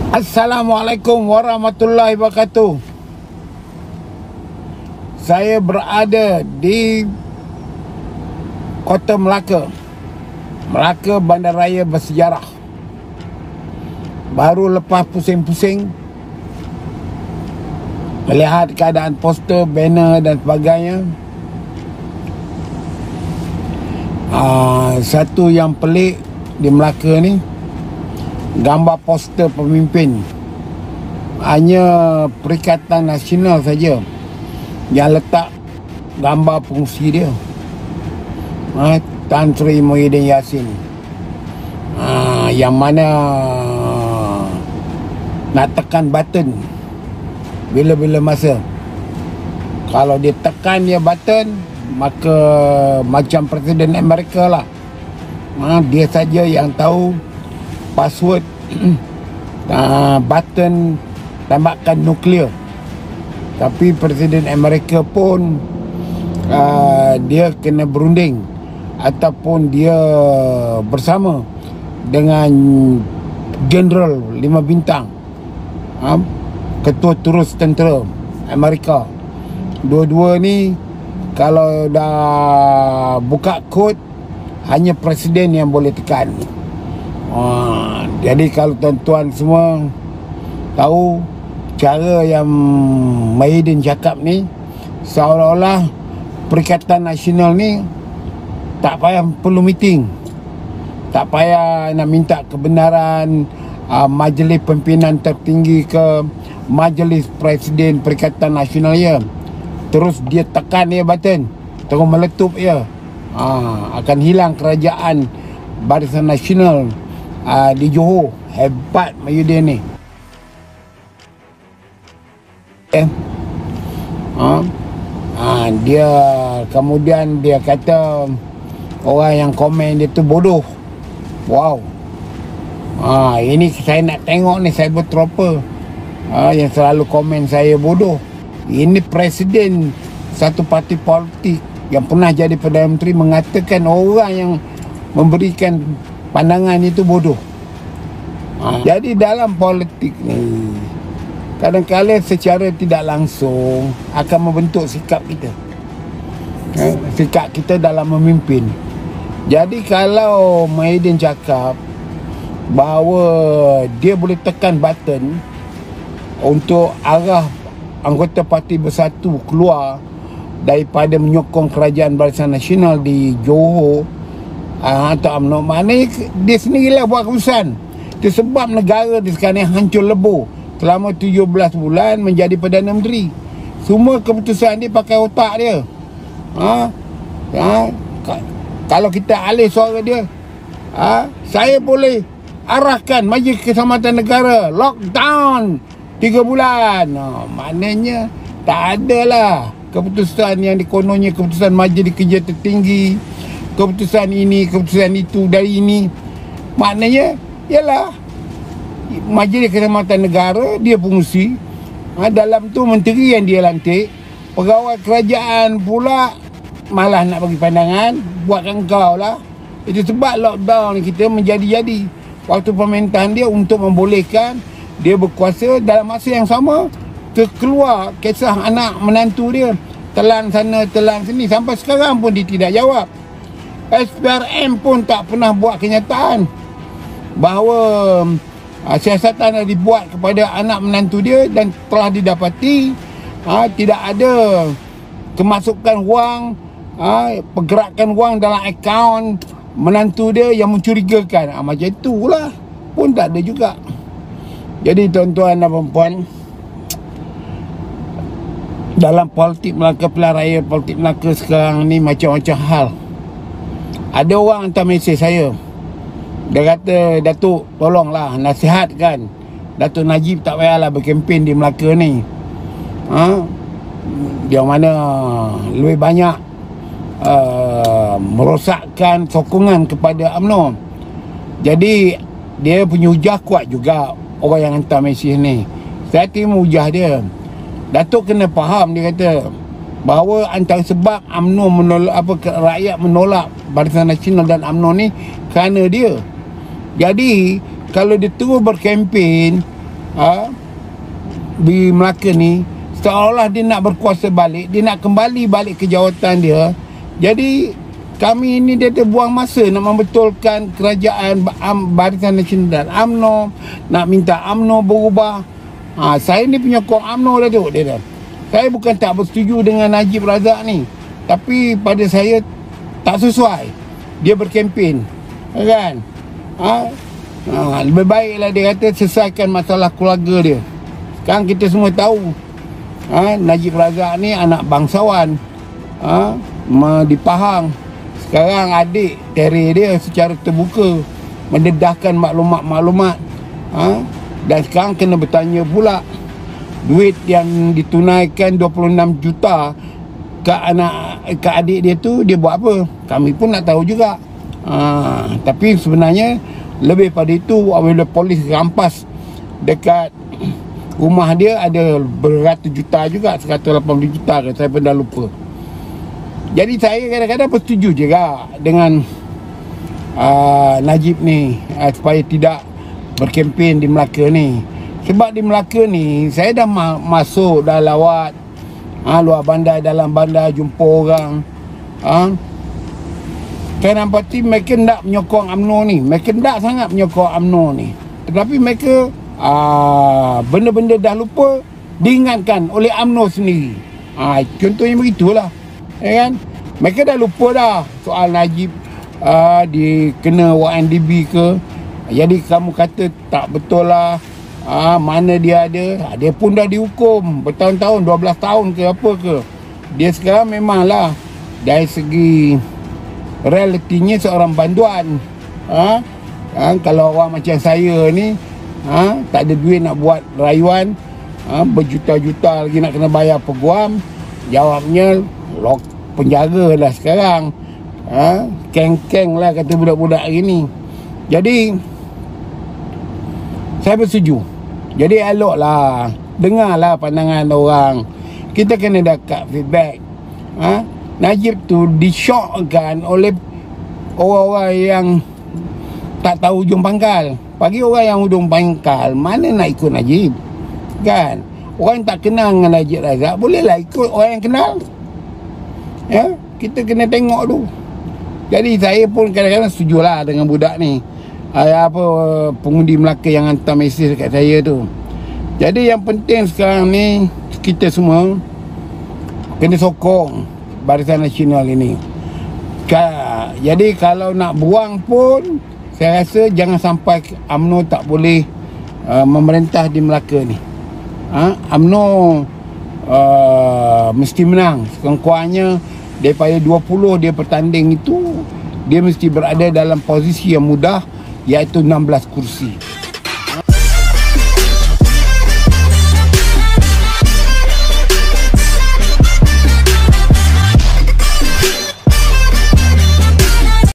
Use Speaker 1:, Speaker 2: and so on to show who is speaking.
Speaker 1: Assalamualaikum warahmatullahi wabarakatuh. Saya berada di Kota Melaka, bandaraya bersejarah. Baru lepas pusing-pusing melihat keadaan poster, banner dan sebagainya. Satu yang pelik di Melaka ni, gambar poster pemimpin hanya Perikatan Nasional saja yang letak gambar pengurusi dia, Tan Sri Muhyiddin Yassin, yang mana nak tekan button bila-bila masa. Kalau dia tekan dia button, maka macam Presiden Amerika lah, dia saja yang tahu password button tembakan nuklear. Tapi Presiden Amerika pun dia kena berunding ataupun dia bersama dengan General 5 bintang, Ketua Terus Tentera Amerika. Dua-dua ni kalau dah buka kod, hanya Presiden yang boleh tekan. Jadi kalau tuan-tuan semua tahu cara yang Muhyiddin cakap ni, seolah-olah Perikatan Nasional ni tak payah perlu meeting, tak payah nak minta kebenaran majlis pimpinan tertinggi ke majlis Presiden Perikatan Nasional ya. Terus dia tekan dia button, terus meletup ya. Akan hilang kerajaan Barisan Nasional di Johor. Hebat Muhyiddin ni. Dia kemudian dia kata orang yang komen dia tu bodoh. Wow. Ini saya nak tengok ni cyber trooper yang selalu komen saya bodoh. Ini presiden satu parti politik yang pernah jadi Perdana Menteri mengatakan orang yang memberikan pandangan itu bodoh. Jadi dalam politik ni, kadang-kadang secara tidak langsung akan membentuk sikap kita, sikap kita dalam memimpin. Jadi kalau Muhyiddin cakap bahawa dia boleh tekan button untuk arah anggota parti bersatu keluar daripada menyokong kerajaan Barisan Nasional di Johor atau UMNO, maknanya dia sendirilah buat keputusan. Itu sebab negara di sekarang hancur lebur selama 17 bulan menjadi Perdana Menteri. Semua keputusan dia pakai otak dia. Kalau kita alih suara dia, saya boleh arahkan Majlis Keselamatan Negara lockdown 3 bulan. Maknanya tak adalah keputusan yang dikononnya keputusan Majlis Kerja Tertinggi, keputusan ini, keputusan itu dari ini. Maknanya ialah Majlis Keselamatan Negara dia pengurusi, dalam tu menteri yang dia lantik, pegawai kerajaan pula malah nak bagi pandangan, buatkan kau lah. Itu sebab lockdown kita menjadi-jadi waktu pemerintahan dia untuk membolehkan dia berkuasa. Dalam masa yang sama terkeluar kisah anak menantu dia telan sana telan sini, sampai sekarang pun dia tidak jawab. SPRM pun tak pernah buat kenyataan bahawa siasatan yang dibuat kepada anak menantu dia dan telah didapati tidak ada kemasukan wang, pergerakan wang dalam akaun menantu dia yang mencurigakan. Macam itulah pun tak ada juga. Jadi tuan-tuan dan puan-puan, dalam politik Melaka, pilihan raya politik Melaka sekarang ni macam-macam hal. Ada orang hantar mesej saya, dia kata, Datuk tolonglah nasihatkan Datuk Najib tak payahlah berkempen di Melaka ni. Yang mana lebih banyak merosakkan sokongan kepada UMNO. Jadi dia punya hujah kuat juga orang yang hantar mesej ni. Saya terima hujah dia. Datuk kena faham, dia kata bahawa antara sebab UMNO menolak, rakyat menolak Barisan Nasional dan UMNO ni kerana dia. Jadi kalau dia terus berkempen, di Melaka ni, seolah dia nak berkuasa balik, dia nak kembali balik ke jawatan dia. Jadi kami ini dia terbuang masa nak membetulkan kerajaan Barisan Nasional dan UMNO, nak minta UMNO berubah. Saya ni penyokong UMNO dah tu dia dah. Saya bukan tak bersetuju dengan Najib Razak ni, tapi pada saya tak sesuai dia berkempen, kan? Lebih baiklah dia kata selesaikan masalah keluarga dia. Sekarang kita semua tahu Najib Razak ni anak bangsawan, di Pahang. Sekarang adik teri dia secara terbuka mendedahkan maklumat-maklumat, dan sekarang kena bertanya pula duit yang ditunaikan 26 juta ke adik dia tu dia buat apa. Kami pun nak tahu juga. Tapi sebenarnya lebih pada itu, apabila polis rampas dekat rumah dia ada beratus juta juga, 180 juta ke, saya pun dah lupa. Jadi saya kadang-kadang bersetuju juga dengan Najib ni, supaya tidak berkempen di Melaka ni. Sebab di Melaka ni saya dah masuk, dah lawat luar bandar, dalam bandar, jumpa orang. Saya nampati mereka tak menyokong UMNO ni, mereka tak sangat menyokong UMNO ni. Tetapi mereka benda-benda dah lupa diingatkan oleh UMNO sendiri. Contohnya begitulah, ya kan? Mereka dah lupa dah soal Najib dikena YNDB ke. Jadi kamu kata tak betul lah, mana dia ada. Dia pun dah dihukum bertahun-tahun, 12 tahun ke apa ke. Dia sekarang memanglah dari segi realitinya seorang banduan. Kalau orang macam saya ni tak ada duit nak buat rayuan, berjuta-juta lagi nak kena bayar peguam, jawabnya penjara lah sekarang. Keng-keng lah kata budak-budak hari ni. Jadi saya bersetuju. Jadi eloklah, dengarlah pandangan orang. Kita kena dapat feedback. Najib tu disyokkan oleh orang-orang yang tak tahu hujung pangkal. Bagi orang yang hujung pangkal, mana nak ikut Najib, kan? Orang yang tak kenal dengan Najib Razak bolehlah ikut orang yang kenal. Ya, kita kena tengok tu. Jadi saya pun kadang-kadang setujulah dengan budak ni, pengundi Melaka yang hantar mesej dekat saya tu. Jadi yang penting sekarang ni kita semua kena sokong Barisan Nasional ini. Jadi kalau nak buang pun, saya rasa jangan sampai UMNO tak boleh memerintah di Melaka ni. UMNO mesti menang. Sekurang-kurangnya daripada 20 dia bertanding itu, dia mesti berada dalam posisi yang mudah, iaitu 16 kursi.